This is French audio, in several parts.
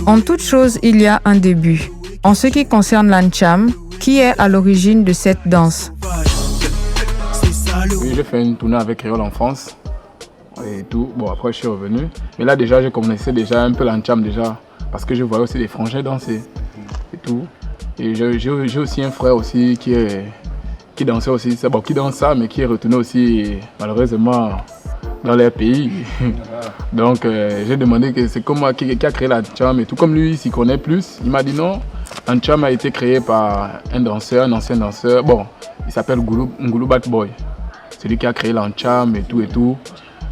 En toute chose, il y a un début. En ce qui concerne l'Ancham, qui est à l'origine de cette danse? Oui, j'ai fait une tournée avec Créole en France et tout. Bon, après je suis revenu. Mais là déjà, j'ai commencé déjà un peu l'Ancham déjà parce que je voyais aussi des frangins danser et tout. Et j'ai aussi un frère aussi qui dansait aussi, bon, qui danse ça, mais qui est retourné aussi malheureusement dans leur pays. Donc j'ai demandé que c'est comme moi qui a créé l'Ancham et tout. Comme lui, il s'y connaît plus, il m'a dit non. L'Ancham a été créé par un ancien danseur. Bon, il s'appelle Ngulu Bad Boy. C'est lui qui a créé l'Ancham et tout et tout.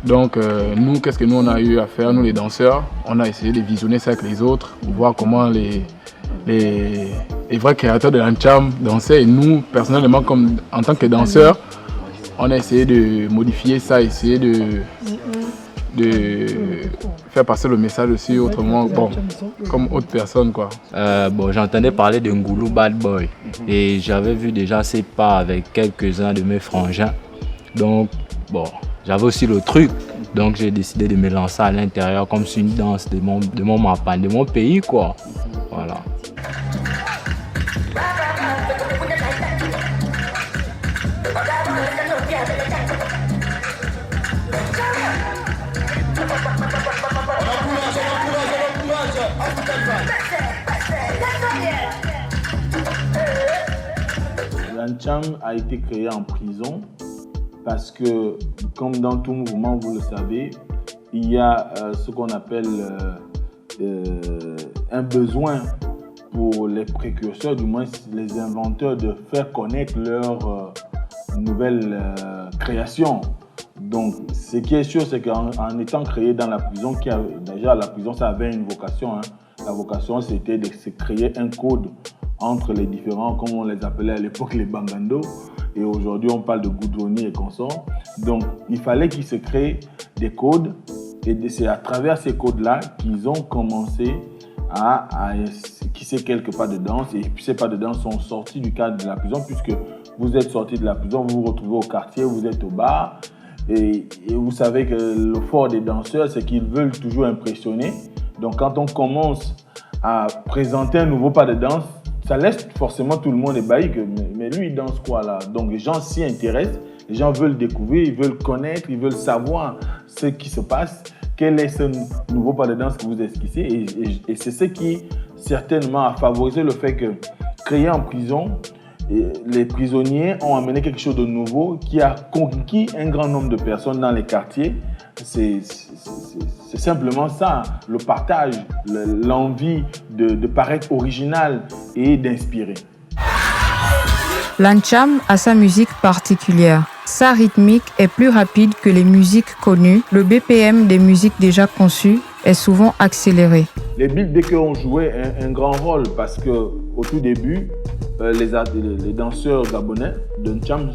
Donc nous, qu'est-ce que nous on a eu à faire, nous les danseurs? On a essayé de visionner ça avec les autres pour voir comment les vrais créateurs de l'Ancham dansaient. Et nous, personnellement, comme en tant que danseurs, on a essayé de modifier ça, essayer de faire passer le message aussi autrement, bon, comme autre personne quoi. Bon, j'entendais parler de Ngulu Bad Boy et j'avais vu déjà ses pas avec quelques-uns de mes frangins. Donc, bon, j'avais aussi le truc. Donc, j'ai décidé de me lancer à l'intérieur comme c'est une danse de mon mapan, de mon pays quoi. Voilà. L'Ancham a été créé en prison parce que, comme dans tout mouvement, vous le savez, il y a ce qu'on appelle un besoin pour les précurseurs, du moins les inventeurs, de faire connaître leur nouvelle création. Donc, ce qui est sûr, c'est qu'en étant créé dans la prison, déjà la prison, ça avait une vocation. Hein. La vocation, c'était de se créer un code entre les différents, comme on les appelait à l'époque, les bangandos. Et aujourd'hui, on parle de goudronniers et consorts. Donc, il fallait qu'ils se créent des codes. Et c'est à travers ces codes-là qu'ils ont commencé à esquisser quelques pas de danse. Et puis, ces pas de danse sont sortis du cadre de la prison, puisque vous êtes sortis de la prison, vous vous retrouvez au quartier, vous êtes au bar. Et vous savez que le fort des danseurs, c'est qu'ils veulent toujours impressionner. Donc, quand on commence à présenter un nouveau pas de danse, ça laisse forcément tout le monde ébahi que mais lui il danse quoi là? Donc les gens s'y intéressent, les gens veulent découvrir, ils veulent connaître, ils veulent savoir ce qui se passe, quel est ce nouveau pas de danse que vous esquissez et c'est ce qui certainement a favorisé le fait que créé en prison, les prisonniers ont amené quelque chose de nouveau qui a conquis un grand nombre de personnes dans les quartiers. C'est simplement ça, le partage, l'envie de paraître original et d'inspirer. L'Ancham a sa musique particulière. Sa rythmique est plus rapide que les musiques connues. Le BPM des musiques déjà conçues est souvent accéléré. Les beatmakers ont joué un grand rôle parce qu'au tout début, les danseurs gabonais de N'Cham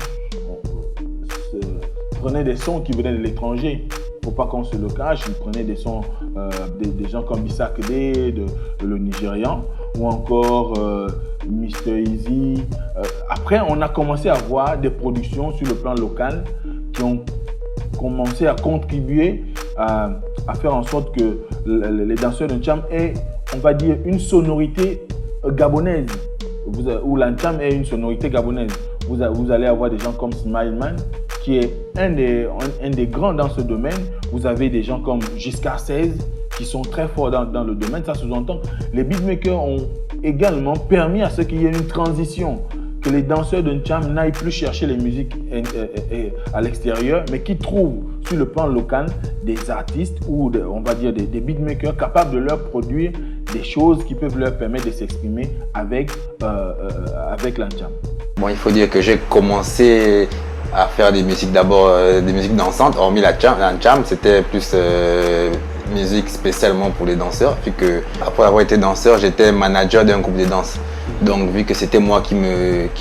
prenaient des sons qui venaient de l'étranger. Il ne faut pas qu'on se le cache, ils prenaient des sons des gens comme Issa Kede, le Nigérian, ou encore Mr. Easy. Après, on a commencé à voir des productions sur le plan local qui ont commencé à contribuer à faire en sorte que les danseurs de N'Cham aient, on va dire, une sonorité gabonaise, où l'Ancham est une sonorité gabonaise. Vous allez avoir des gens comme Smileman, qui est un des grands dans ce domaine. Vous avez des gens comme Giscard 16 qui sont très forts dans le domaine. Ça sous-entend les beatmakers ont également permis à ce qu'il y ait une transition, que les danseurs de N'Cham n'aillent plus chercher les musiques à l'extérieur, mais qui trouvent sur le plan local des artistes ou on va dire des beatmakers capables de leur produire des choses qui peuvent leur permettre de s'exprimer avec l'Ancham. Bon, il faut dire que j'ai commencé à faire des musiques d'abord, des musiques dansantes, hormis l'Ancham, c'était plus musique spécialement pour les danseurs, vu que après avoir été danseur, j'étais manager d'un groupe de danse. Donc vu que c'était moi qui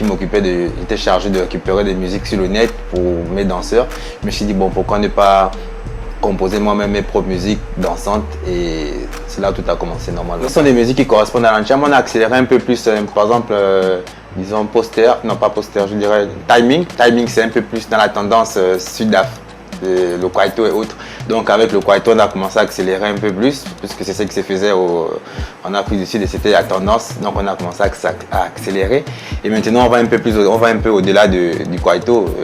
m'occupais j'étais chargé de récupérer des musiques sur le net pour mes danseurs, je me suis dit bon, pourquoi ne pas composer moi-même mes propres musiques dansantes, et c'est là où tout a commencé normalement. Ce sont des musiques qui correspondent à l'Ancham. On a accéléré un peu plus, par exemple, disons poster, non pas poster, je dirais timing. Timing, c'est un peu plus dans la tendance sud-af. le kwaito et autres. Donc avec le kwaito, on a commencé à accélérer un peu plus, puisque c'est ce qui se faisait en Afrique du Sud et c'était la tendance. Donc on a commencé à accélérer. Et maintenant on va un peu au-delà du kwaito,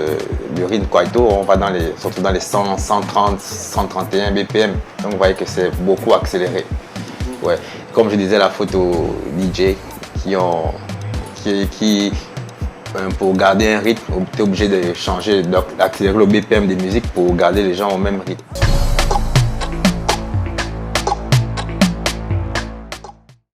du rythme kwaito. On va surtout dans les 100, 130, 131 BPM. Donc vous voyez que c'est beaucoup accéléré. Ouais. Comme je disais, la photo DJ qui pour garder un rythme, tu es obligé de changer, d'accélérer le BPM des musiques pour garder les gens au même rythme.